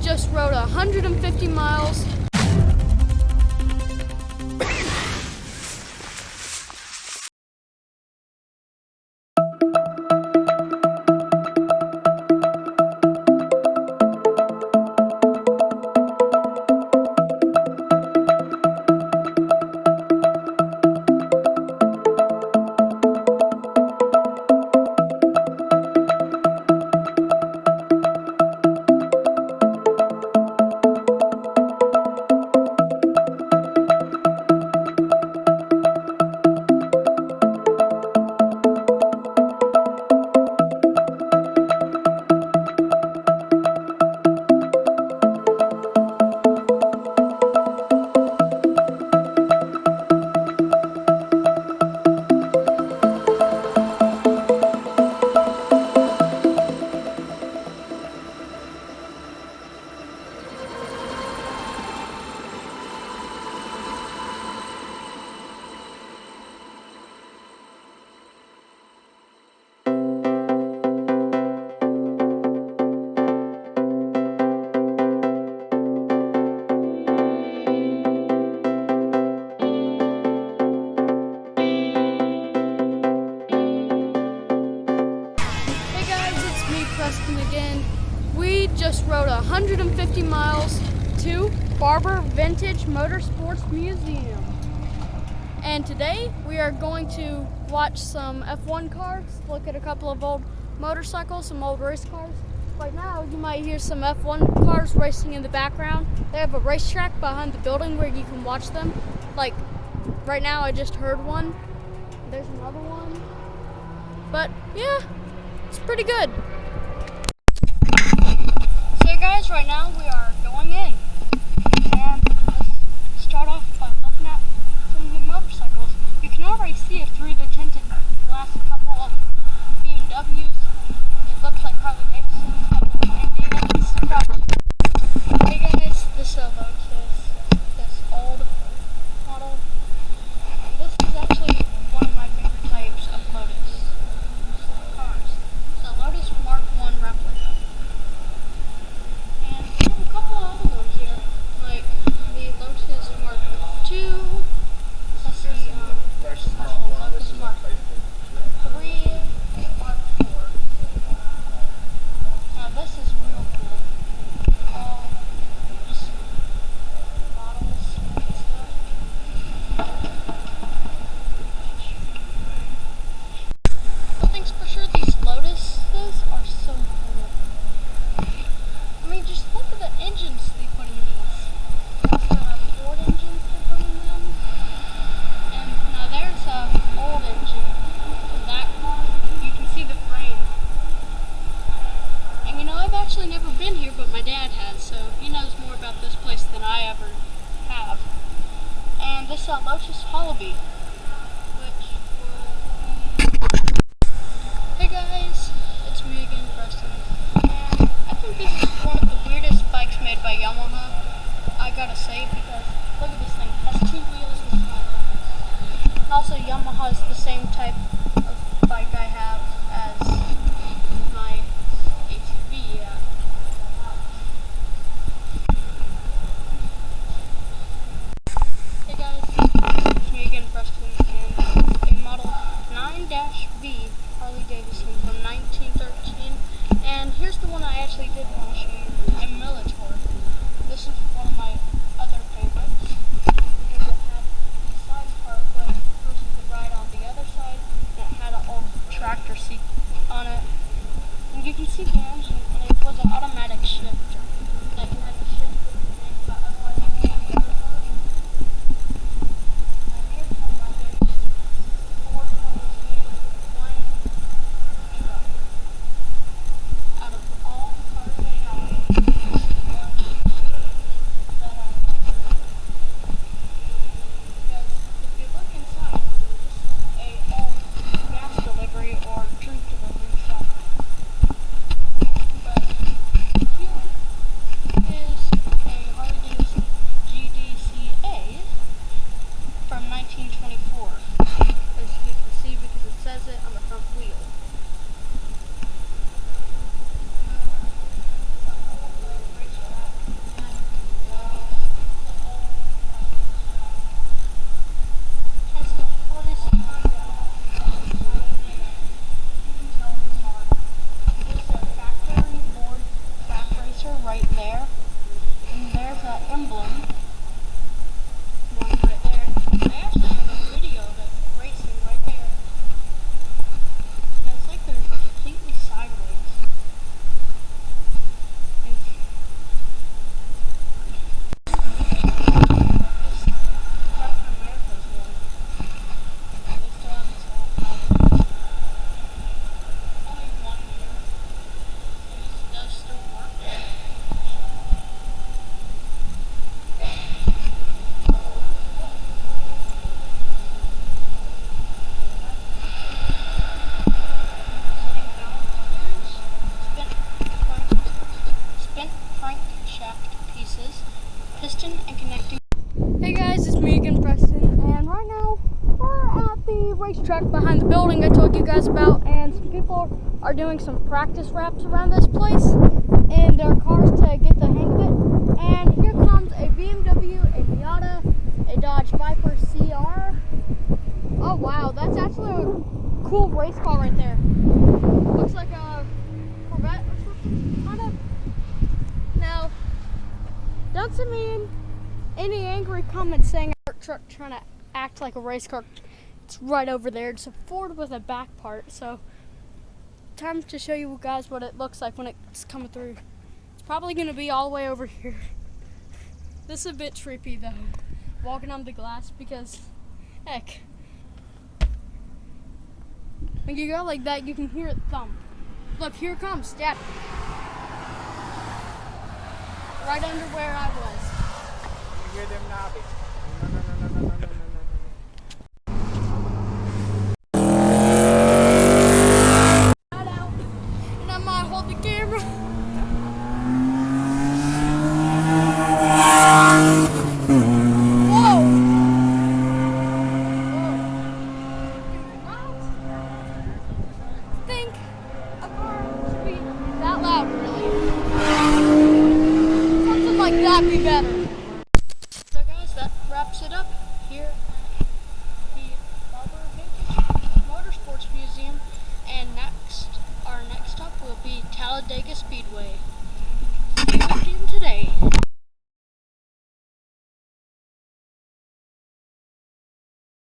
just rode 150 miles. Again, we just rode 150 miles to Barber Vintage Motorsports Museum, and today we are going to watch some F1 cars, look at a couple of old motorcycles, some old race cars. Right now you might hear some F1 cars racing in the background. They have a racetrack behind the building where you can watch them. Like right now I just heard one, there's another one, but yeah, it's pretty good. Guys, right now we are going in, and let's start off by looking at some of the motorcycles. You can already see it through the tinted glass. A couple of BMWs, it looks like Harley Davidsons, a couple of Indians, probably. Hey guys, this Lotus, this old model. And this is actually one of my favorite types of Lotus cars. It's a Lotus Mark I replica. A couple other ones here, like the Lotus Mark II, let's see, Lotus Mark III, Mark IV. Now this is real cool. All just models and stuff. One thing's for sure, these Lotuses are so cool. I mean, just look at the engines they put in these. They also have Ford engines they put in them. And now there's an old engine in that car. You can see the frame. And you know, I've actually never been here, but my dad has, so he knows more about this place than I ever have. And this Lotus Hollaby, which will be... Hey guys, it's me again, Preston. I think this is one of the weirdest bikes made by Yamaha, I gotta say, because look at this thing. It has two wheels with front wheels. And also Yamaha is the same type of bike I have as my ATV. Hey guys, it's me again, Preston, and a Model 9-V Harley Davidson from 1913. And here's the one I actually did want to show you, a Militaur. This is one of my other favorites, because it had the side part where a person could ride on the other side, crankshaft pieces, piston, and connecting. Hey guys, it's me again, Preston, and right now we're at the racetrack behind the building I told you guys about, and some people are doing some practice laps around this place in their cars to get the hang of it. And here comes a BMW, a Miata, a Dodge Viper CR. Oh wow, that's actually a cool race car right there. Looks like a Corvette or something, kind of. Now, don't send me any angry comments saying a truck trying to act like a race car. It's right over there. It's a Ford with a back part. So, time to show you guys what it looks like when it's coming through. It's probably going to be all the way over here. This is a bit trippy though, walking on the glass, because heck, when you go like that, you can hear it thump. Look, here it comes, Dad. Right under where I was. You hear them knobby. No. Shout out. And I might hold the camera. Whoa! I think a car should be that loud, really. Something like that be better.